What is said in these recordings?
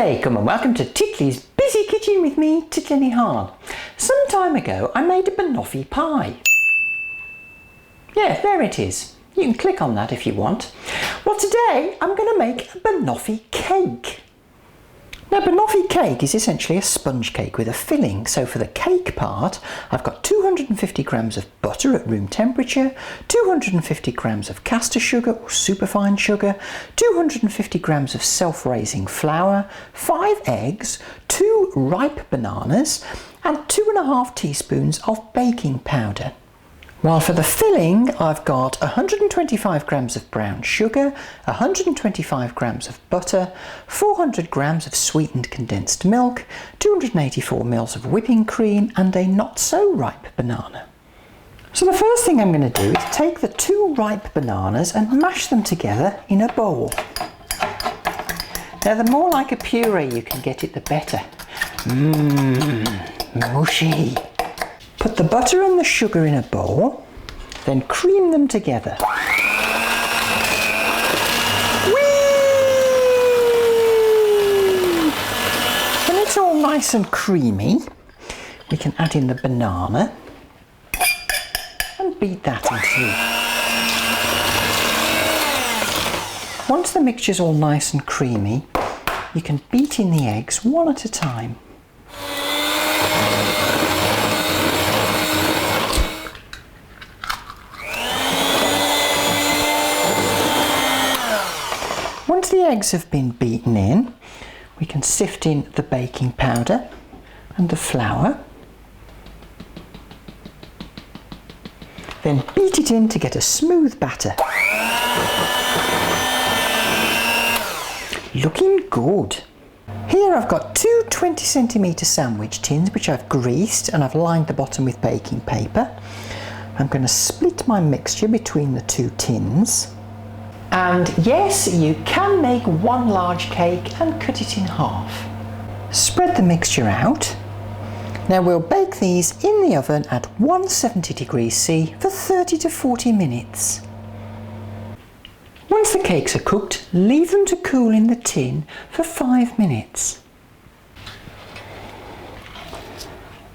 Assalamualaikum and welcome to Titli's Busy Kitchen with me, Titli. Some time ago I made a banoffee pie. Yeah, there it is. You can click on that if you want. Well, today I'm going to make a banoffee cake. Now, banoffee cake is essentially a sponge cake with a filling. So for the cake part, I've got 250 grams of butter at room temperature, 250 grams of caster sugar or superfine sugar, 250 grams of self-raising flour, 5 eggs, 2 ripe bananas, and 2.5 teaspoons of baking powder. While for the filling, I've got 125 grams of brown sugar, 125 grams of butter, 400 grams of sweetened condensed milk, 284 ml of whipping cream, and a not so ripe banana. So the first thing I'm going to do is take the 2 ripe bananas and mash them together in a bowl. Now, the more like a puree you can get it, the better. Mushy. Put the butter and the sugar in a bowl, then cream them together. Whee! When it's all nice and creamy, we can add in the banana and beat that into. Once the mixture's all nice and creamy, you can beat in the eggs one at a time. Once the eggs have been beaten in, we can sift in the baking powder and the flour. Then beat it in to get a smooth batter. Looking good. Here I've got 2 20cm sandwich tins which I've greased and I've lined the bottom with baking paper. I'm going to split my mixture between the 2 tins. And yes, you can make one large cake and cut it in half. Spread the mixture out. Now we'll bake these in the oven at 170 degrees C for 30 to 40 minutes. Once the cakes are cooked, leave them to cool in the tin for 5 minutes.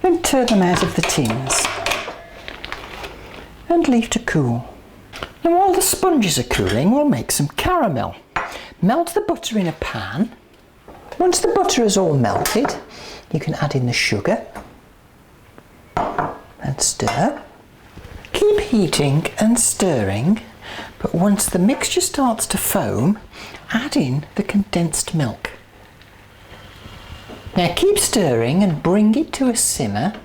Then turn them out of the tins and leave to cool. Now, while the sponges are cooling, we'll make some caramel. Melt the butter in a pan. Once the butter is all melted, you can add in the sugar and stir. Keep heating and stirring, but once the mixture starts to foam, add in the condensed milk. Now keep stirring and bring it to a simmer.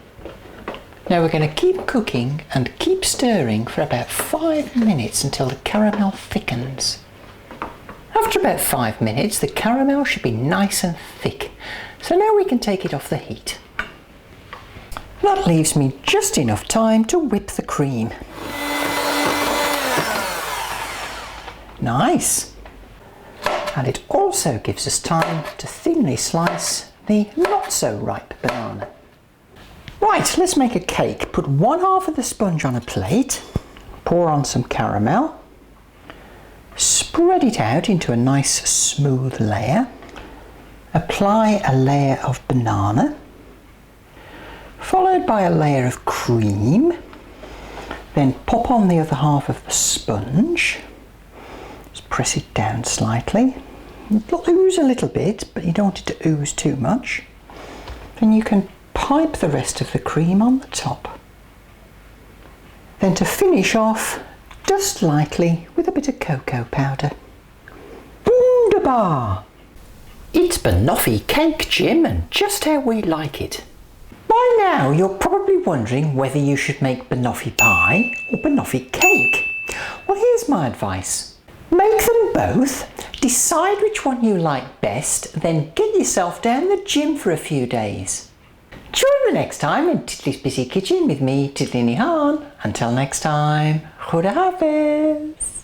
Now we're going to keep cooking and keep stirring for about 5 minutes until the caramel thickens. After about 5 minutes, the caramel should be nice and thick. So now we can take it off the heat. That leaves me just enough time to whip the cream. Nice! And it also gives us time to thinly slice the not so ripe banana. Right, let's make a cake. Put 1/2 of the sponge on a plate, pour on some caramel, spread it out into a nice smooth layer, apply a layer of banana, followed by a layer of cream, then pop on the other half of the sponge, just press it down slightly, it'll ooze a little bit, but you don't want it to ooze too much. Then you can pipe the rest of the cream on the top. Then to finish off, dust lightly with a bit of cocoa powder. Wunderbar! It's banoffee cake, Jim, and just how we like it. By now you're probably wondering whether you should make banoffee pie or banoffee cake. Well, here's my advice. Make them both, decide which one you like best, then get yourself down the gym for a few days. Join me next time in Titli's Busy Kitchen with me, Titli. Until next time, Khuda Hafiz.